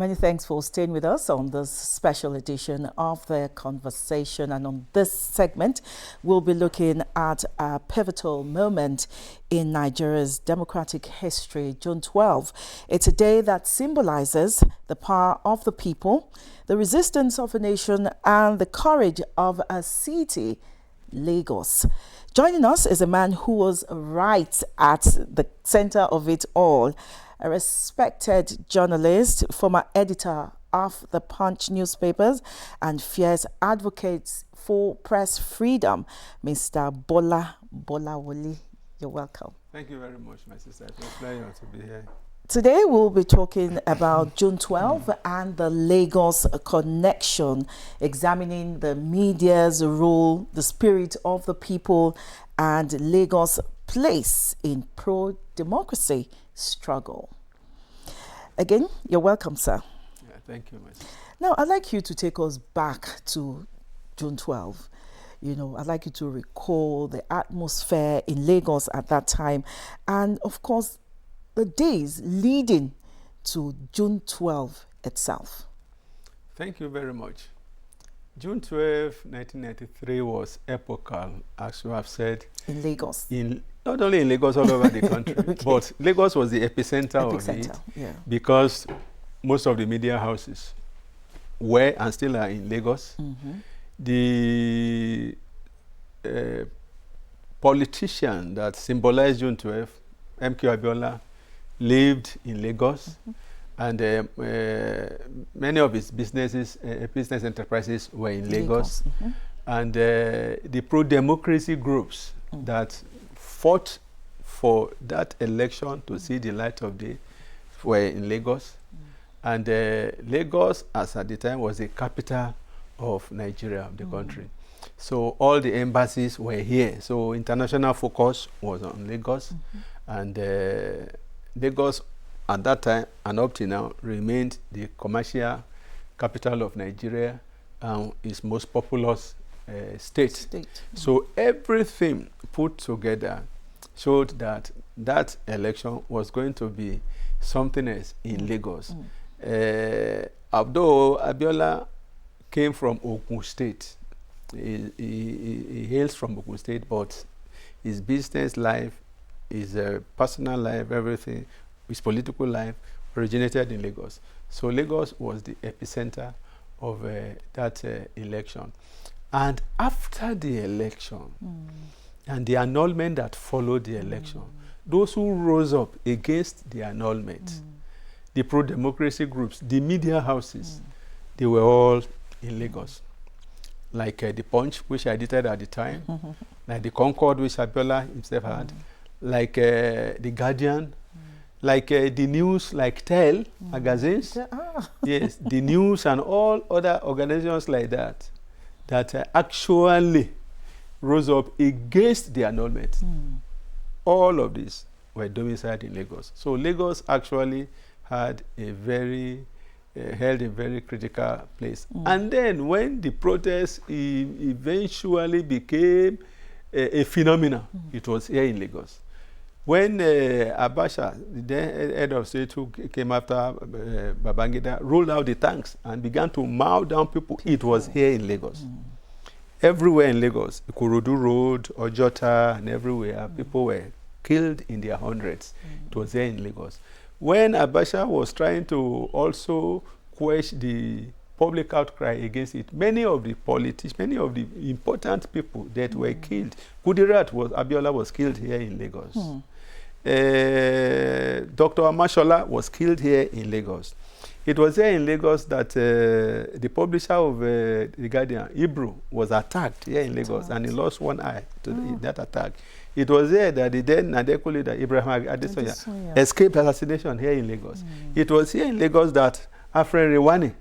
Many thanks for staying with us on this special edition of The Conversation. And on this segment, we'll be looking at a pivotal moment in Nigeria's democratic history, June 12. It's a day that symbolizes the power of the people, the resistance of a nation, and the courage of a city, Lagos. Joining us is a man who was right at the center of it all, a respected journalist, former editor of the Punch newspapers, and fierce advocate for press freedom, Mr. Bola Bolawole. You're welcome. Thank you very much, my sister. It's a pleasure to be here. Today we'll be talking about June 12 and the Lagos connection, examining the media's role, the spirit of the people, and Lagos' place in pro-democracy struggle. Again, you're welcome, sir. Yeah, thank you, my sister. Now, I'd like you to take us back to June 12. I'd like you to recall the atmosphere in Lagos at that time, and of course, the days leading to June 12 itself. Thank you very much. June 12, 1993 was epochal, as you have said. In Lagos. Not only in Lagos, all over the country, Okay. but Lagos was the epicenter of it, yeah. because most of the media houses were and still are in Lagos. Mm-hmm. The politician that symbolized June 12, MK Abiola, lived in Lagos, and many of his business enterprises were in Lagos. And the pro-democracy groups that fought for that election to see the light of day were in Lagos. And Lagos, as at the time, was the capital of Nigeria, of the country. So all the embassies were here. So international focus was on Lagos. And Lagos, at that time and up to now, remained the commercial capital of Nigeria and its most populous state. So everything put together showed that that election was going to be something else in Lagos. Although Abiola came from Ogun State, he hails from Ogun State, but his business life, his personal life, everything, his political life originated in Lagos. So Lagos was the epicenter of that election. And after the election, and the annulment that followed the election, those who rose up against the annulment, the pro-democracy groups, the media houses, they were all in Lagos. Like the Punch, which I edited at the time, like the Concord, which Abiola himself had, like the Guardian, like the news, like Tell magazines, yes, the news and all other organizations like that, that actually rose up against the annulment. All of these were domiciled in Lagos. So Lagos actually had held a very critical place. And then when the protests eventually became a phenomenon, it was here in Lagos. When Abacha, the head of state who came after Babangida, rolled out the tanks and began to mow down people, it was here in Lagos. Everywhere in Lagos, Ikorodu Road, Ojota, and everywhere, people were killed in their hundreds. It was here in Lagos. When Abacha was trying to also quash the public outcry against it, many of the politicians, many of the important people that were killed, Abiola was killed here in Lagos. Dr. Amashola was killed here in Lagos. It was here in Lagos that the publisher of The Guardian, Ibru, was attacked here in Lagos, and he lost one eye to that attack. It was here that the then Nadeko leader, Ibrahim Adesoya, escaped assassination here in Lagos. It was here in Lagos that Afren Rewani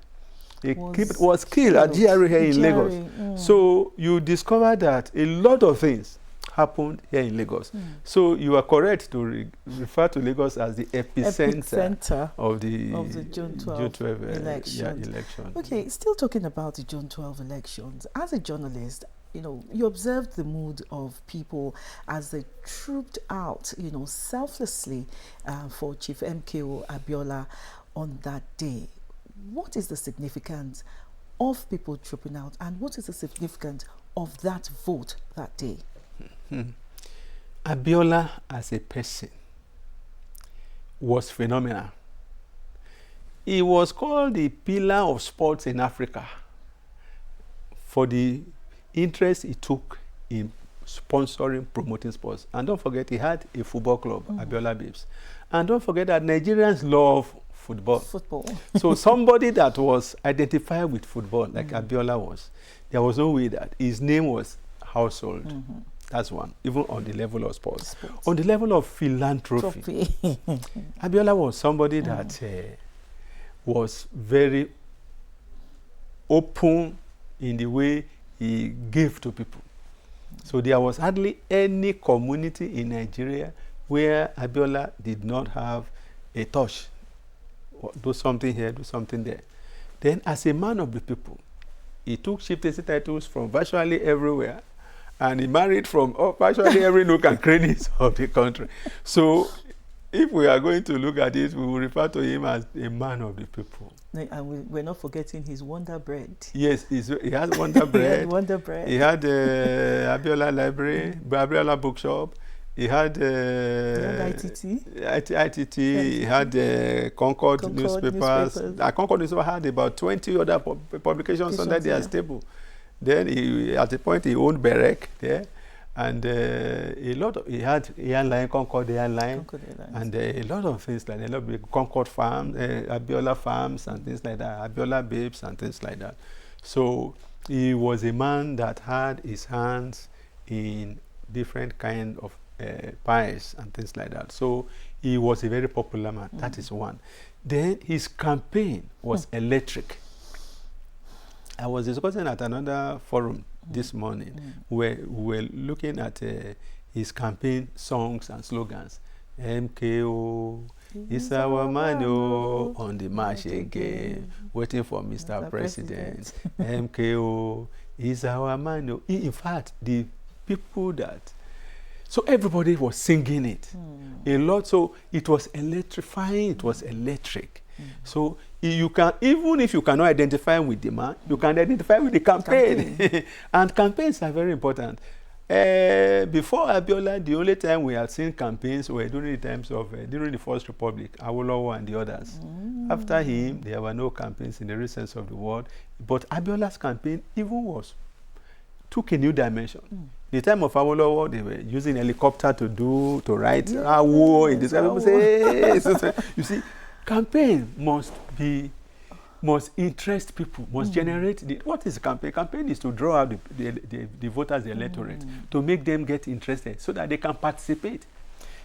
was killed at GRA here in Lagos. So you discover that a lot of things happened here in Lagos. So you are correct to refer to Lagos as the epicenter of the June 12 election. Okay, still talking about the June 12 elections. As a journalist, you observed the mood of people as they trooped out, selflessly for Chief MKO Abiola on that day. what is the significance of people trooping out, and what is the significance of that vote that day? Abiola as a person was phenomenal. He was called the pillar of sports in Africa for the interest he took in sponsoring, promoting sports. And don't forget, he had a football club, Abiola Babes. And don't forget that Nigerians love football. So somebody that was identified with football, like Abiola was, there was no way that his name was household. That's one, even on the level of sports. On the level of philanthropy, Abiola was somebody that was very open in the way he gave to people. So there was hardly any community in Nigeria where Abiola did not have a touch. Do something here, do something there. Then as a man of the people, he took chieftaincy titles from virtually everywhere, and he married from virtually every nook and crannies of the country. So if we are going to look at it, we will refer to him as a man of the people. And we're not forgetting his Wonder Bread. Yes, he has Wonder Bread. He had Wonder Bread. He had Abiola Library, Abiola Bookshop. He had ITT. He had Concord newspapers. Concord newspaper had about 20 other publications under their stable. Then at a point he owned Berek there, and he had airline, Concord Airline, and a lot of things like that. A lot of Concord Farms, Abiola Farms, and things like that. Abiola Babes and things like that. So he was a man that had his hands in different kind of pies and things like that. So he was a very popular man. That is one. Then his campaign was electric. I was discussing at another forum this morning where we were looking at his campaign songs and slogans. MKO is our man on the march again, waiting for Mr. President. MKO is our man. In fact, the people that... So everybody was singing it a lot. So it was electrifying. It was electric. So you can, even if you cannot identify with the man, you can identify with the campaign. And campaigns are very important. Before Abiola, the only time we had seen campaigns were during the times of during the First Republic, Awolowo and the others. After him, there were no campaigns in the real sense of the word. But Abiola's campaign even took a new dimension. The time of Awolowo, they were using helicopter to write Awo in this. People say, you see, campaign must interest people, must generate. What is campaign? Campaign is to draw out the voters, the electorate, to make them get interested so that they can participate.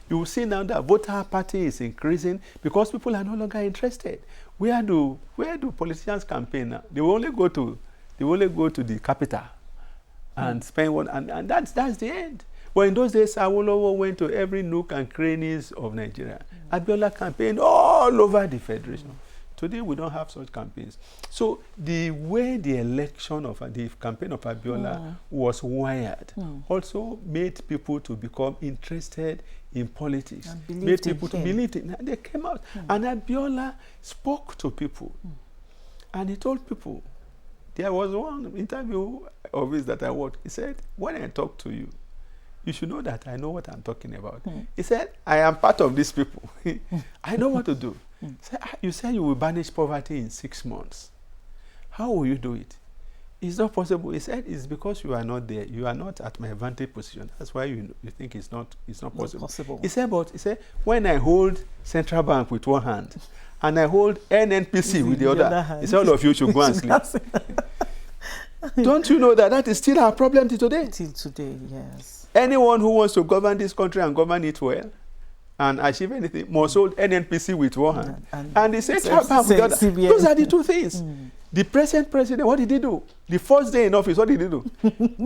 You will see now that voter apathy is increasing because people are no longer interested. Where do politicians campaign now? They will only go to the capital and spend one, and that's the end. But in those days, Awolowo went to every nook and crannies of Nigeria. Abiola campaigned all over the federation. Today, we don't have such campaigns. So the way the campaign of Abiola was wired also made people to become interested in politics. Made people to believe it. They came out. And Abiola spoke to people. And he told people, there was one interview of his that I watched. He said, when I talk to you, you should know that I know what I'm talking about. He said, I am part of these people. I know what to do. You said you will banish poverty in 6 months. How will you do it? It's not possible. He said, it's because you are not there. You are not at my vantage position. That's why you think it's not possible. He said, when I hold Central Bank with one hand and I hold NNPC with the other hand, he said, all of you should go and sleep. Don't you know that is still our problem till today? Till today, yes. Anyone who wants to govern this country and govern it well and achieve anything must hold NNPC with one hand and the Central Bank with the other. Those are the two things. The present president, what did he do? The first day in office, what did he do?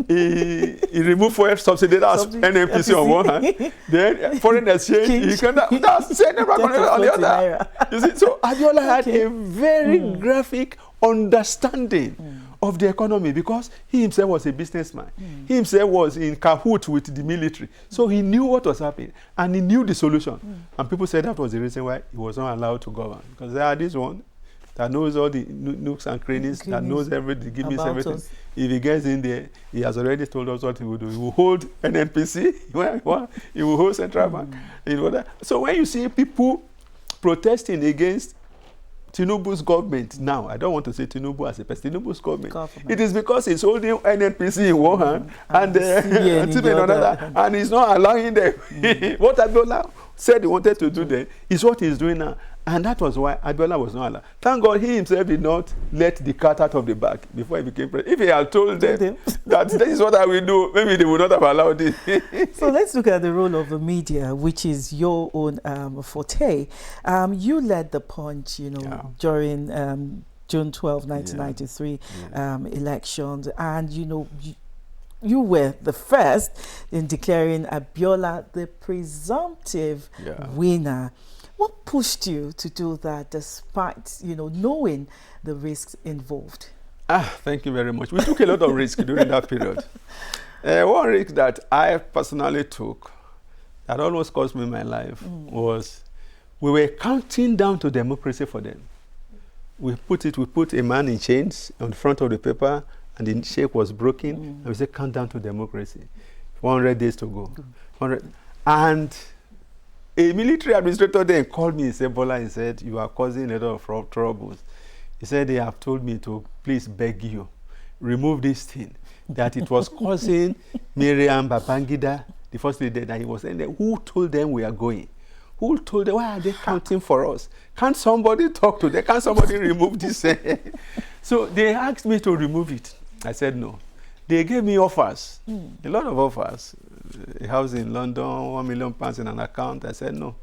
he removed fuel subsidy, that's NNPC on one hand. Then foreign exchange, that's Central Bank on the other. You see, so Abiola had a very graphic understanding of the economy because he himself was a businessman. He himself was in cahoot with the military. So he knew what was happening and he knew the solution. And people said that was the reason why he was not allowed to govern. Because this one, that knows all the nooks and crannies, that knows everything, gives me everything. us. If he gets in there, he has already told us what he will do. He will hold NNPC, he will hold Central Bank. You know that? So when you see people protesting against Tinubu's government now, I don't want to say Tinubu as a person, Tinubu's government. It is because he's holding NNPC in one hand and in another, and he's not allowing them. What Abiola said he wanted to do then is what he's doing now. And that was why Abiola was not allowed. Thank God he himself did not let the cat out of the bag before he became president. If he had told them that this is what I will do, maybe they would not have allowed it. So let's look at the role of the media, which is your own forte. You led the Punch, during June 12, 1993 elections, and you were the first in declaring Abiola the presumptive winner. What pushed you to do that despite, knowing the risks involved? Thank you very much. We took a lot of risk during that period. One risk that I personally took that almost cost me my life was we were counting down to democracy for them. We put a man in chains on the front of the paper, and the shake was broken, and we said, count down to democracy. 100 days to go. 100. And a military administrator then called me and said, Bola, he said, you are causing a lot of troubles. He said, they have told me to please beg you, remove this thing, that it was causing Miriam Babangida, the first lady, that he was saying, who told them we are going? Who told them, why are they counting for us? Can't somebody talk to them? Can't somebody remove this? So they asked me to remove it. I said no. They gave me offers, a lot of offers. A house in London, £1 million in an account. I said no.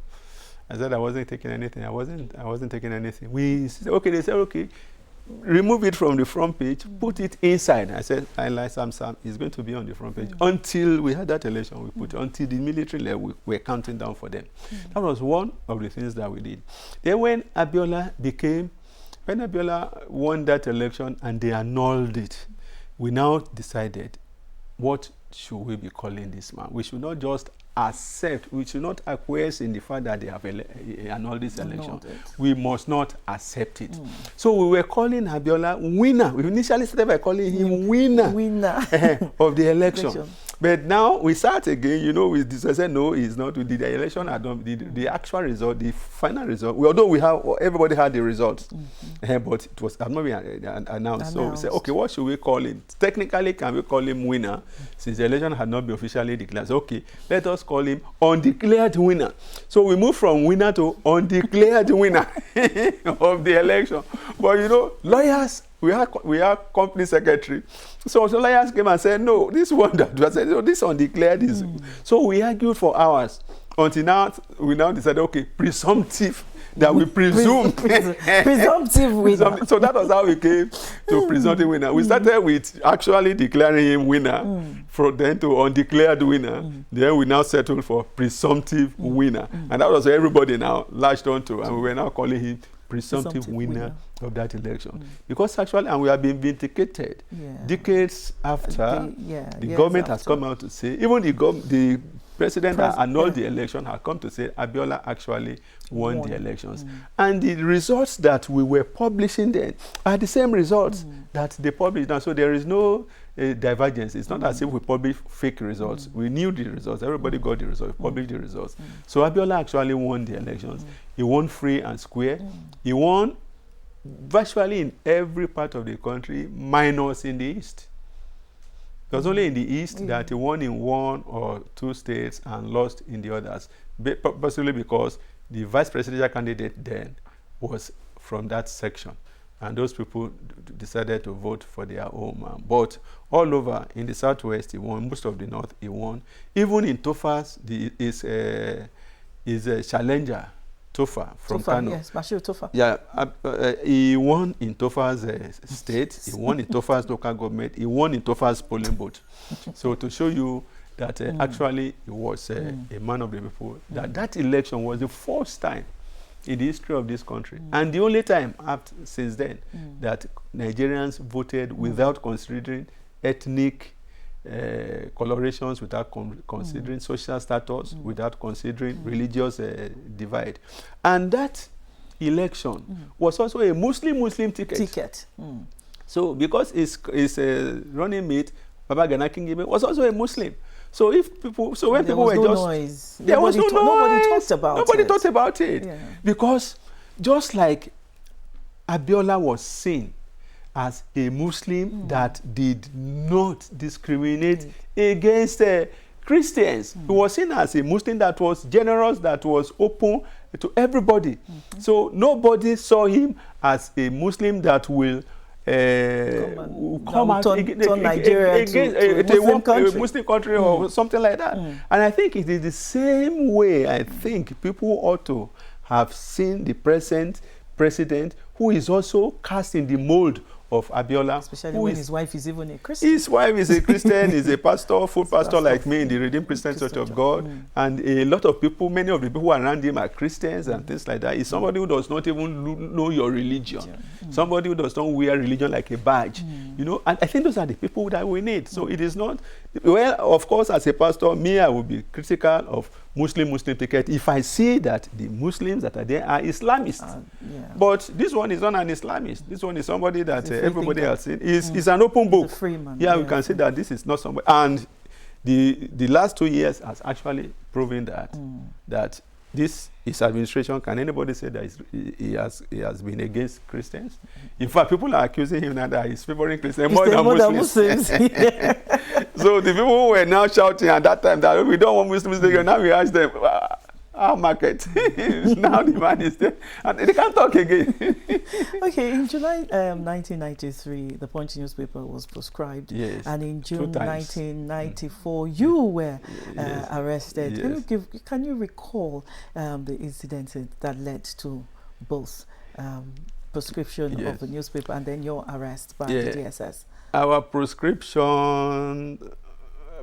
I said I wasn't taking anything. I wasn't taking anything. We said, okay. They said, okay, remove it from the front page, put it inside. I said, I like Sam. It's going to be on the front page until we had that election. We put until the military level. We were counting down for them. That was one of the things that we did. Then when Abiola won that election and they annulled it, we now decided, what should we be calling this man? We should not just accept, we should not acquiesce in the fact that they have annulled this election. We must not accept it. So we were calling Abiola winner. We initially started by calling him winner of the election. But now we start again, we said no, he's not. We did the election, the actual result, the final result. Although everybody had the results, but it was not been announced. So we said, okay, what should we call him? Technically, can we call him winner since the election had not been officially declared? So, okay, let us call him undeclared winner. So we moved from winner to undeclared winner of the election. But lawyers. We are company secretary. So lawyers came and said, no, this one that was said, no, this undeclared is. So we argued for hours until now we now decided, okay, presumptive, that we presume. Presumptive winner. So that was how we came to presumptive winner. We started with actually declaring him winner, from then to undeclared winner. Then we now settled for presumptive winner. And that was what everybody now latched onto, and we were now calling him presumptive winner of that election. Because actually, and we have been vindicated decades after, the government has come out to say, even the president that annulled the election had come to say Abiola actually won the elections. And the results that we were publishing then are the same results that they published now. So there is no divergence. It's not as if we published fake results. We knew the results. Everybody got the results. We published the results. So Abiola actually won the elections. He won free and square. He won virtually in every part of the country, minus in the East. It was only in the East that he won in 1 or 2 states and lost in the others, possibly because the vice presidential candidate then was from that section. And those people decided to vote for their own man. But all over in the Southwest, he won. Most of the North, he won. Even in Tofas, his challenger, Tofa from Kano. Yes, Bashir Tofa. Yeah, he won in Tofa's state. He won in Tofa's local government. He won in Tofa's polling booth. So to show you that actually he was a man of the people, that election was the first time in the history of this country, and the only time since then that Nigerians voted without considering ethnic colorations, without considering social status, without considering religious divide. And that election was also a Muslim ticket. So because his running mate, Baba Gana Kingibe, was also a Muslim. So if people, so when people were just, there was no noise. Nobody talked about it. Nobody talked about it. Yeah. Because just like Abiola was seen as a Muslim that did not discriminate against Christians. He was seen as a Muslim that was generous, that was open to everybody. So nobody saw him as a Muslim that will come out against Nigeria to a Muslim country or something like that. And I think it is the same way I think people ought to have seen the present president, who is also cast in the mold of Abiola. Especially when his wife is even a Christian. His wife is a Christian, is a pastor, full pastor like me in the Redeemed Christian Church of God. And a lot of people, many of the people around him are Christians and things like that. He's somebody who does not even know your religion. Somebody who does not wear religion like a badge. You know, and I think those are the people that we need. So it is not, well, of course, as a pastor, me, I will be critical of Muslim ticket if I see that the Muslims that are there are Islamists. But this one is not an Islamist. This one is somebody that everybody else is an open book. Free man. Yeah, we can say that this is not somebody. And the last 2 years has actually proven that that this his administration, can anybody say that he has been against Christians? In fact, people are accusing him now that he's favoring Christians more than Muslims. So the people who were now shouting at that time that we don't want Muslims, now we ask them, our market. Now the man is there. And they can't talk again. Okay, in July 1993, the Punch newspaper was proscribed. Yes. And in June 1994, you were arrested. Yes. Can you recall the incidents that led to both proscription of the newspaper and then your arrest by the DSS? Our proscription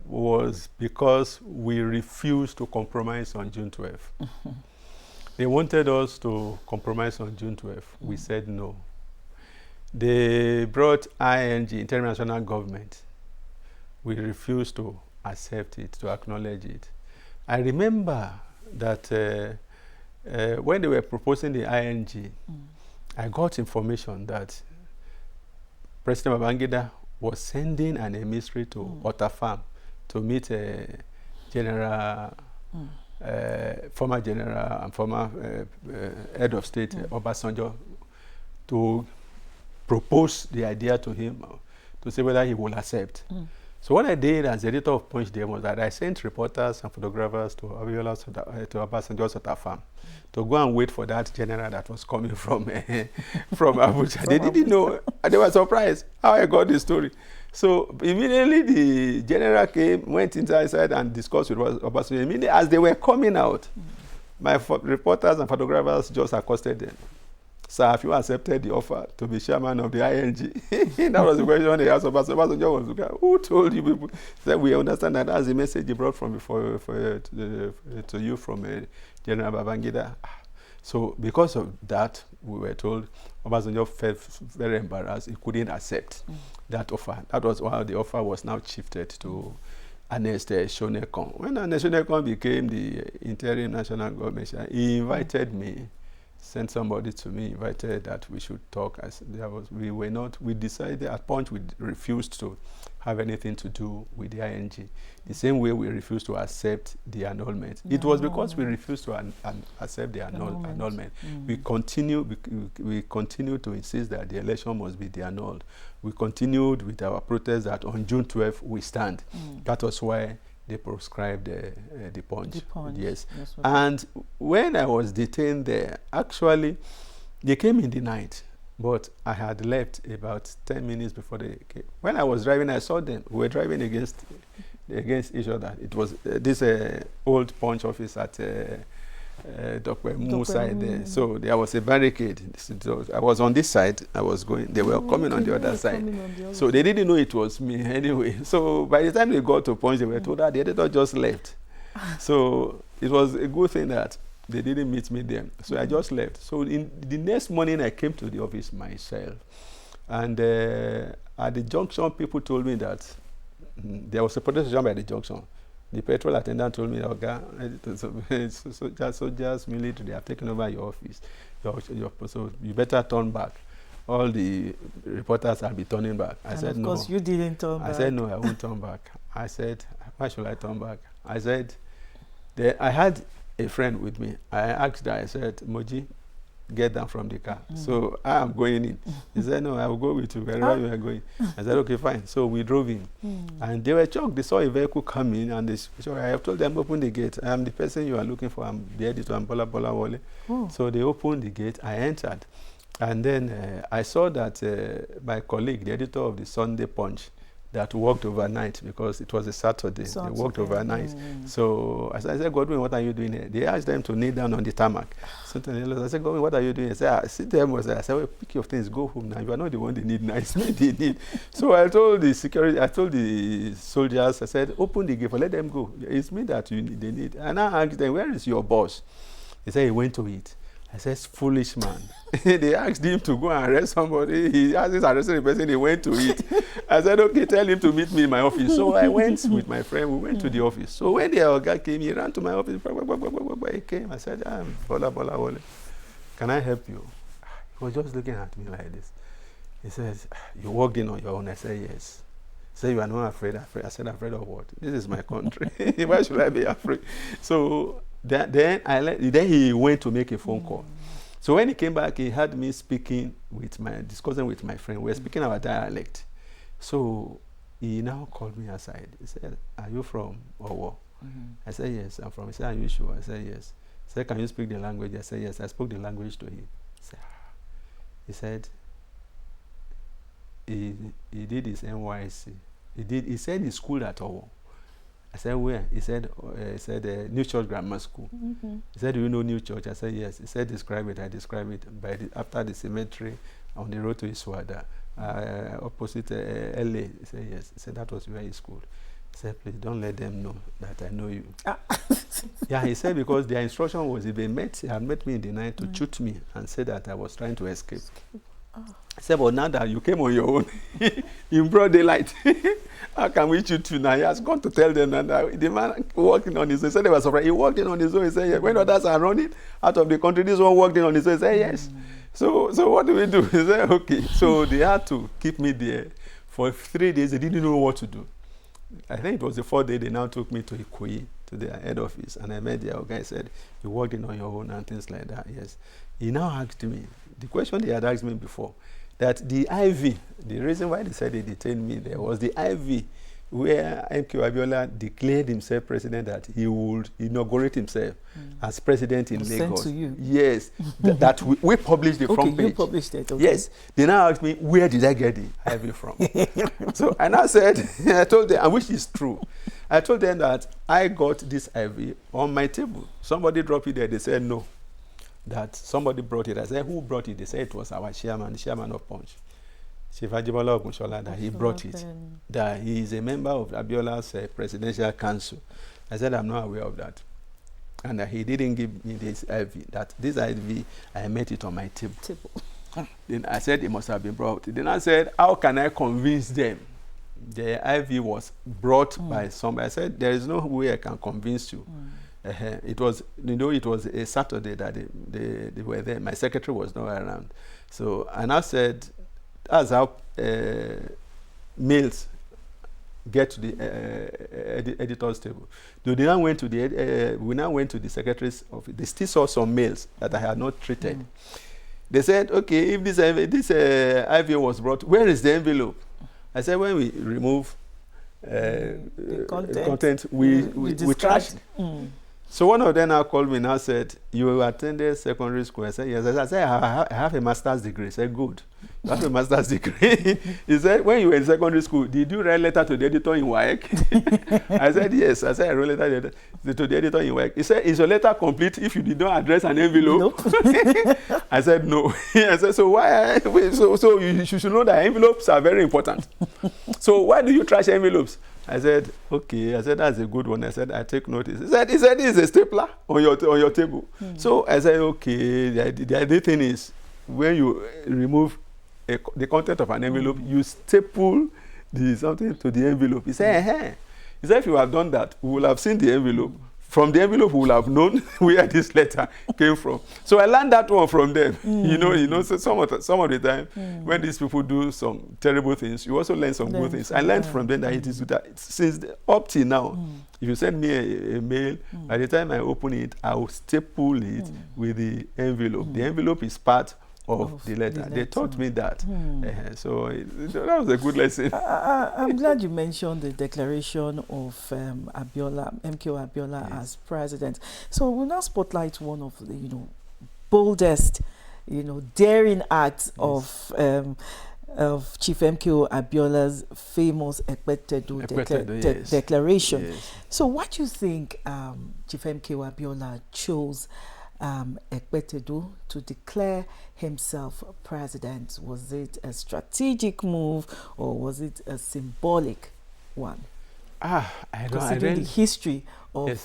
was because we refused to compromise on June 12th. They wanted us to compromise on June 12th. We said no. They brought ING, International Government. We refused to accept it, to acknowledge it. I remember that when they were proposing the ING, I got information that President Babangida was sending an emissary to Otafam to meet a former general and former head of state, Obasanjo, to propose the idea to him to see whether he will accept. So what I did as editor of Punch then was that I sent reporters and photographers to Obasanjo's Otafam to go and wait for that general that was coming from Abuja. They didn't know. They were surprised how I got the story. So immediately the general came, went inside and discussed with Obasanjo. Immediately as they were coming out, my reporters and photographers just accosted them. Sir, have you accepted the offer to be chairman of the ING? That was the question they asked Obasanjo. Obasanjo was looking, who told you people? That we understand that that's the message he brought from to you from General Babangida. So because of that, we were told Obasanjo felt very embarrassed. He couldn't accept that offer. That was why the offer was now shifted to Ernest Shonekan. When Ernest Shonekan became the interim national government, he invited me, sent somebody to me, invited that we should talk. We decided at Punch we refused to have anything to do with the ING. The same way we refused to accept the annulment. It was because we refused to accept the annulment. We continue to insist that the election must be annulled. We continued with our protest that on June 12th we stand. That was why they proscribed the Punch. Yes. And when I was detained there, actually, they came in the night, but I had left about 10 minutes before they came. When I was driving, I saw them. We were driving against each other. It was this old Punch office at Dr. Mu side there. So there was a barricade. I was on this side. I was going. They were coming on the other side. So they didn't know it was me anyway. So by the time they got to Punch, they were told that the editor just left. So it was a good thing that they didn't meet me there. So I just left. So in the next morning, I came to the office myself. And at the junction, people told me that there was a protest by the junction. The petrol attendant told me, "Okay, soldiers, military, they have taken over your office. So you better turn back. All the reporters will be turning back." I said, "No." Of course, you didn't turn back. I said, "No, I won't turn back." I said, "Why should I turn back?" I said, I had a friend with me. I asked her, I said, "Moji, get down from the car." So I am going in. He said, "No, I will go with you wherever you are going." I said, "Okay, fine." So we drove in. And they were shocked. They saw a vehicle coming, and so I have told them, "Open the gate. I am the person you are looking for. I'm the editor. I'm Bola Wole." So they opened the gate. I entered. And then I saw that my colleague, the editor of the Sunday Punch, that worked overnight because it was a Saturday. They worked overnight. So I said, "Godwin, what are you doing here?" They asked them to kneel down on the tarmac. I said, "Godwin, what are you doing?" They said, "Sit there." I said, "Well, pick your things, go home now. You are not the one they need now. It's me they need." So I told the security, I told the soldiers, I said, "Open the gate, let them go. It's me that they need." And I asked them, "Where is your boss?" They said, "He went to eat." I said, "Foolish man." They asked him to go and arrest somebody. He asked his arrested the person, he went to eat. I said, "Okay, tell him to meet me in my office." So I went with my friend, we went to the office. So when the guy came, he ran to my office. He came, I said, "I'm Bola Wole. Can I help you?" He was just looking at me like this. He says, "You walked in on your own?" I said, "Yes." He said, "You are not afraid?" I said, "Afraid of what? This is my country. Why should I be afraid?" So then he went to make a phone call. So when he came back, he had me discussing with my friend. We were speaking our dialect. So he now called me aside. He said, "Are you from Owo?" I said, "Yes, I'm from." He said, "Are you sure?" I said, "Yes." He said, "Can you speak the language?" I said, "Yes." I spoke the language to him. He said, he did his NYSC. He said he schooled at Owo. I said, "Where?" He said, New Church Grammar School. He said, "Do you know New Church?" I said, "Yes." He said, "Describe it." I described it. After the cemetery, on the road to Iswada, opposite LA. He said, "Yes." He said, "That was where he schooled." He said, "Please don't let them know that I know you." Yeah, he said, because their instruction was if they had met me in the night to shoot me and say that I was trying to escape. I said, "But now that you came on your own in broad daylight, how can we shoot you now?" He has gone to tell them, and the man walking on his own. He said they were surprised. He walked in on his own. He said, "Yes." When others are running out of the country, this one walked in on his own. He said, "Yes." So what do we do? He said, "Okay." So they had to keep me there for 3 days. They didn't know what to do. I think it was the 4th day they now took me to Ikoyi, to their head office, and I met the guy. Said, "You walked in on your own," and things like that. Yes. He now asked me the question they had asked me before, that the IV, the reason why they said they detained me there was the IV where MK Abiola declared himself president, that he would inaugurate himself as president in Lagos. Sent to you. Yes, that we published the front page. Okay, you published it. Okay. Yes. They now asked me, where did I get the IV from? So I now said, I told them, and which is true, I told them that I got this IV on my table. Somebody dropped it there. They said no, that somebody brought it. I said, "Who brought it?" They said it was our chairman, the chairman of Punch, Chief Ajibola Ogunshola, that he brought it, that he is a member of Abiola's presidential council. I said, "I'm not aware of that." And that he didn't give me this IV, that this IV, I met it on my table. Then I said, it must have been brought. Then I said, how can I convince them? The IV was brought by somebody. I said, there is no way I can convince you. It was, it was a Saturday that they were there. My secretary was not around. So, and I said, that's how mails get to the editor's table. So they now went to we now went to the secretary's office. They still saw some mails that I had not treated. They said, "Okay, if this IV was brought, where is the envelope?" I said, "When we remove the content, we trash it." So one of them now called me and now said, "You attended secondary school?" I said, "Yes." I said, I have a master's degree." I said, "Good. You have a master's degree." He said, "When you were in secondary school, did you write letter to the editor in WAEC?" I said, "Yes." I said, "I wrote letter to the editor in WAEC." He said, "Is your letter complete if you did not address an envelope?" Nope. I said, "No." I said, "So why? So you should know that envelopes are very important. So why do you trash envelopes?" I said, "Okay." I said, "That's a good one." I said, "I take notice." He said, "This is a stapler on your table." So I said, "Okay." The idea thing is, when you remove the content of an envelope, you staple something to the envelope. He said, He said, if you have done that, we will have seen the envelope. From the envelope, we will have known where this letter came from. So I learned that one from them. So some of the time, when these people do some terrible things, you also learn some good things. I learned from them that it is that since up till now, if you send me a mail, by the time I open it, I will staple it with the envelope. The envelope is part of the letter. They taught me that. So that was a good lesson. I'm glad you mentioned the declaration of Abiola, MKO Abiola, as president. So we'll now spotlight one of the, boldest, daring acts of Chief MKO Abiola's famous Ekpetedo declaration. Yes. So why do you think Chief MKO Abiola chose Ekpetedo to declare himself president? Was it a strategic move or was it a symbolic one? Considering the history of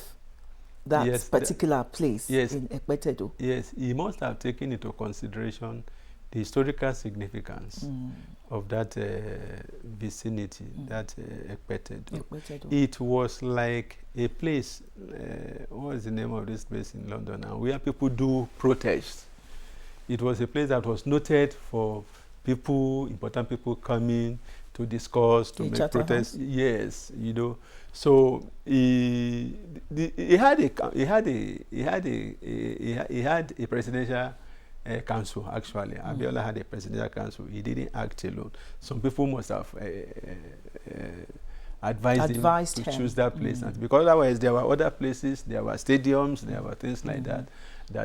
that particular place in Ekpetedo. Yes, he must have taken into consideration the historical significance of that vicinity, that Ekpetedo. It was like a place, what is the name of this place in London now, where people do protests. It was a place that was noted for people, important people coming to discuss, to make protests. Yes, So he had a presidential council, actually. Abiola had a presidential council. He didn't act alone. Some people must have advised him to choose that place. And because otherwise there were other places, there were stadiums, there were things like that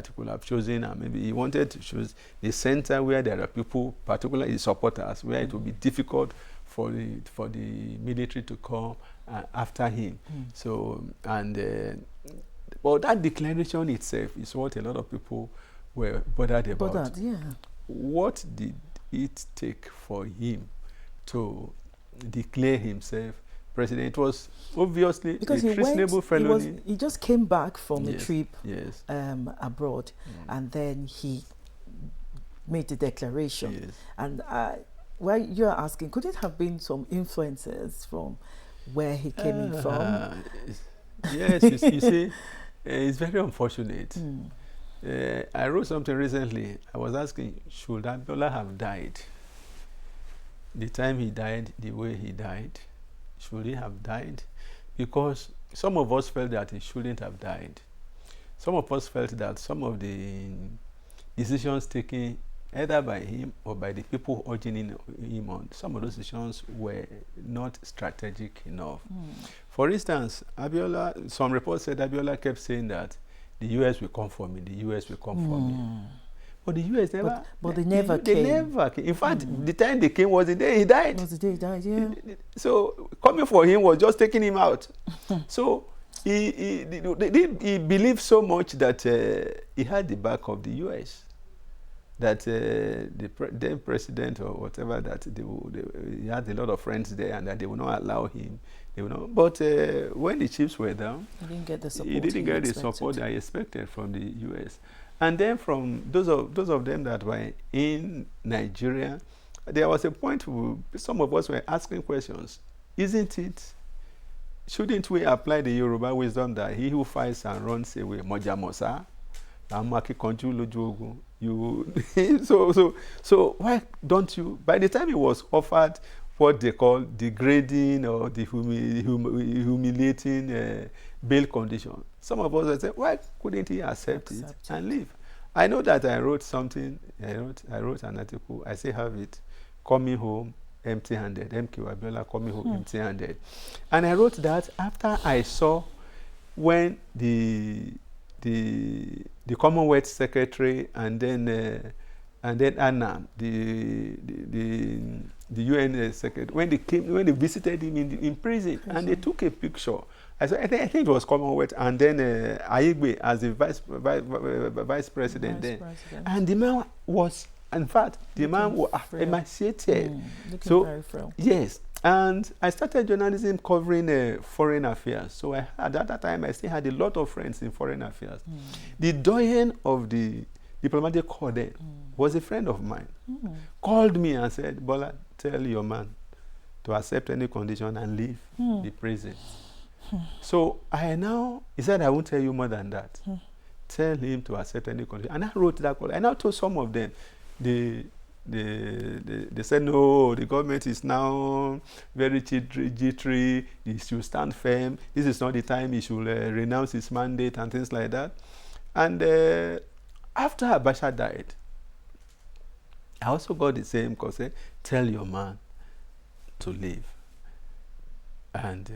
he could have chosen. And maybe he wanted to choose the center where there are people, particularly supporters, where it would be difficult for the military to come after him. So, but that declaration itself is what a lot of people were bothered about. What did it take for him to declare himself president? It was obviously because a reasonable felony. He just came back from a trip abroad, and then he made the declaration. And well, you're asking, could it have been some influences from where he came in from? Yes, you see, it's very unfortunate. I wrote something recently. I was asking, should Abiola have died the time he died, the way he died? Should he have died? Because some of us felt that he shouldn't have died. Some of us felt that some of the decisions taken either by him or by the people urging him on, some of those decisions were not strategic enough. For instance, Abiola, some reports said Abiola kept saying that the US will come for me, the US will come for me. But the US never... But they never came. They never came. In fact, the time they came was the day he died. Was the day he died, yeah. So coming for him was just taking him out. So he believed so much that he had the back of the US. That the then president or whatever, that he had a lot of friends there and that they would not allow him. They would not. But when the chips were down, he didn't get the support. He didn't get the support I expected from the US. And then from those of them that were in Nigeria, there was a point where some of us were asking questions. Shouldn't we apply the Yoruba wisdom that he who fights and runs away, Moja Mosa, so why don't you? By the time he was offered what they call degrading or the humiliating bail condition, some of us said, why couldn't he accept it and leave? I know that I wrote something. I wrote an article. I still have it. Coming home empty-handed. MKO Abiola coming home empty-handed. And I wrote that after I saw when the Commonwealth Secretary and then Anna, the UN Secretary, when they visited him in prison, and they took a picture. I think it was Commonwealth, and then Aigbe as the vice president then. And the man was, in fact, the man was emaciated. Looking very frail. Yes. And I started journalism covering foreign affairs. So at that time, I still had a lot of friends in foreign affairs. The doyen of the diplomatic corps then was a friend of mine. Called me and said, Bola, tell your man to accept any condition and leave the prison. So he said, I won't tell you more than that. Tell him to accept any condition. And I wrote that call. And I told some of them, they said, no, the government is now very jittery. He should stand firm. This is not the time he should renounce his mandate and things like that. And after Abacha died, I also got the same call, say, tell your man to leave. And,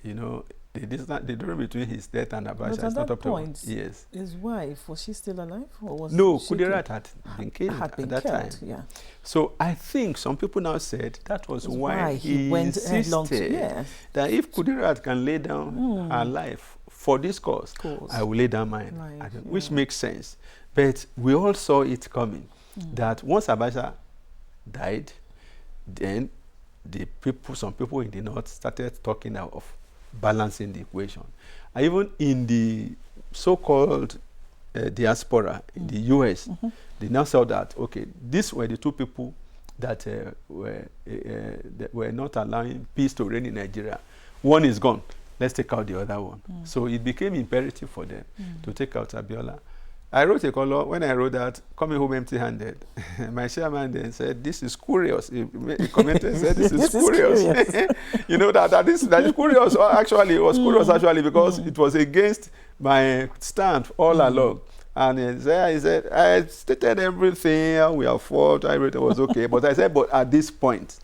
the difference between his death and Abacha is not up to one. Yes. His wife, was she still alive? Or was no, Kudirat had been killed at that time. Yeah. So I think some people now said that was why he went insisted that if Kudirat can lay down her life for this cause, I will lay down mine, which makes sense. But we all saw it coming, that once Abacha died, then some people in the north started talking of balancing the equation. And even in the so-called diaspora in the US, they now saw that, okay, these were the two people that were not allowing peace to reign in Nigeria. One is gone. Let's take out the other one. So it became imperative for them to take out Abiola. I wrote a column. When I wrote that, coming home empty-handed, my chairman then said, this is curious. He commented and said, this is curious. that is curious. Actually, it was curious actually because it was against my stand all along. And he said, I stated everything. We have fought. Everything was okay. But I said, but at this point,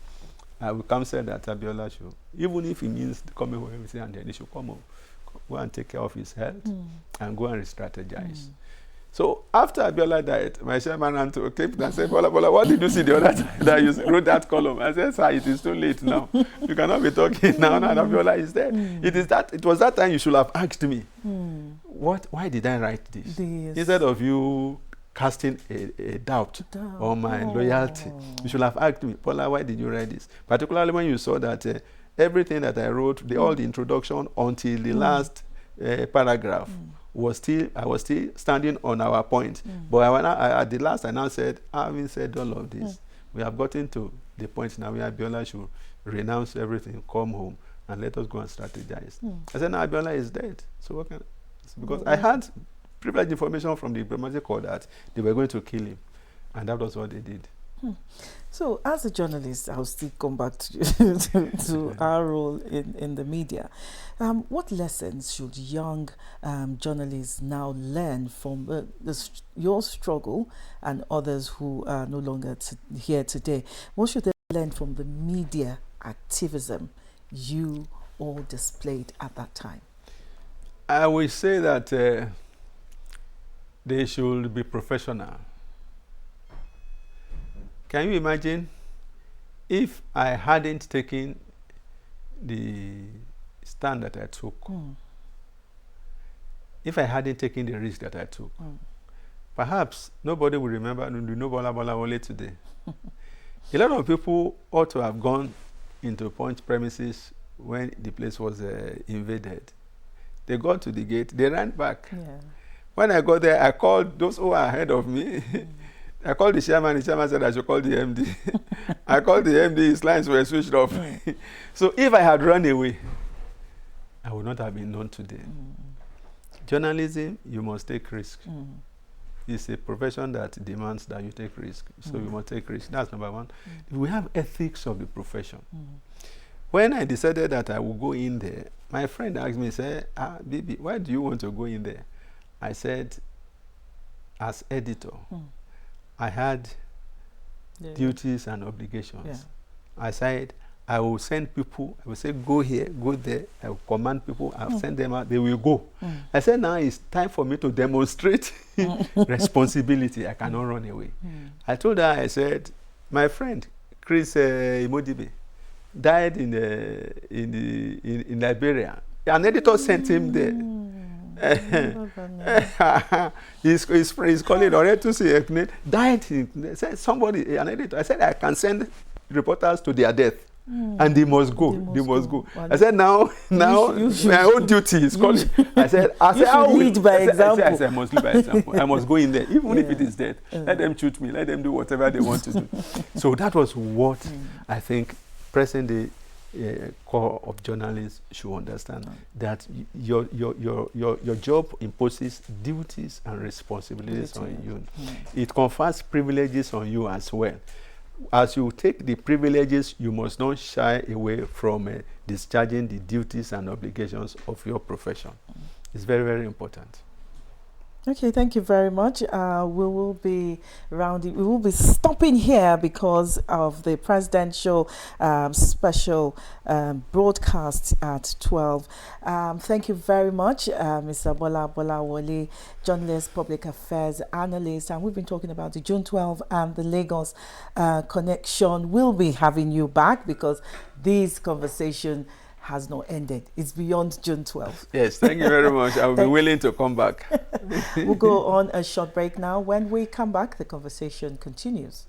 I will counsel that Abiola should, even if it means coming home empty-handed, he should come home, go and take care of his health and go and re-strategize. So after Abiola died, my chairman ran to a clip and said, Bola, what did you see the other time that you wrote that column? I said, sir, it is too late now. You cannot be talking now that Abiola is dead. It was that time you should have asked me, why did I write this? Instead of you casting a doubt on my loyalty, you should have asked me, Bola, why did you write this? Particularly when you saw that everything that I wrote, all the introduction until the last paragraph, I was still standing on our point. But at the last, I now said, having said all of this, we have gotten to the point now where Abiola should renounce everything, come home, and let us go and strategize. I said, now Abiola is dead. So what can because I had privileged information from the diplomatic corps that they were going to kill him. And that was what they did. So, as a journalist, I'll still come back to our role in the media. What lessons should young journalists now learn from your struggle and others who are no longer here today? What should they learn from the media activism you all displayed at that time? I will say that they should be professional. Can you imagine if I hadn't taken the stand that I took, if I hadn't taken the risk that I took, perhaps nobody will remember Bola Wole today. A lot of people ought to have gone into Punch premises when the place was invaded. They got to the gate, they ran back. Yeah. When I got there, I called those who were ahead of me. I called the chairman said I should call the MD. I called the MD, his lines were switched off. So if I had run away, I would not have been known today. Journalism, you must take risks. It's a profession that demands that you take risks. So you must take risks. That's number one. We have ethics of the profession. When I decided that I would go in there, my friend asked me, said, Bibi, why do you want to go in there? I said, as editor, I had duties and obligations. Yeah. I said, I will send people, I will say, go here, go there. I will command people, I will send them out, they will go. I said, now it's time for me to demonstrate responsibility. I cannot run away. I told her, I said, my friend, Chris Imodibe, died in Liberia. An editor sent him there. his colleague Oretusi died. Said somebody, an editor. I said I can send reporters to their death, and they must go. They must go. I said now my own duty is calling. I said I will lead by example. I said I must lead by example. I must go in there, even if it is death. Let them shoot me. Let them do whatever they want to do. So that was what I think present day core of journalists should understand that your job imposes duties and responsibilities on you. It confers privileges on you as well. As you take the privileges, you must not shy away from discharging the duties and obligations of your profession. It's very, very important. Okay, thank you very much. We will be stopping here because of the presidential special broadcast at 12. Thank you very much, Mr. Bola Bolawole, journalist, public affairs analyst, and we've been talking about the June 12 and the Lagos connection. We'll be having you back because this conversation has not ended. It's beyond June 12th. Yes, thank you very much. I'll be willing to come back. We'll go on a short break now. When we come back, the conversation continues.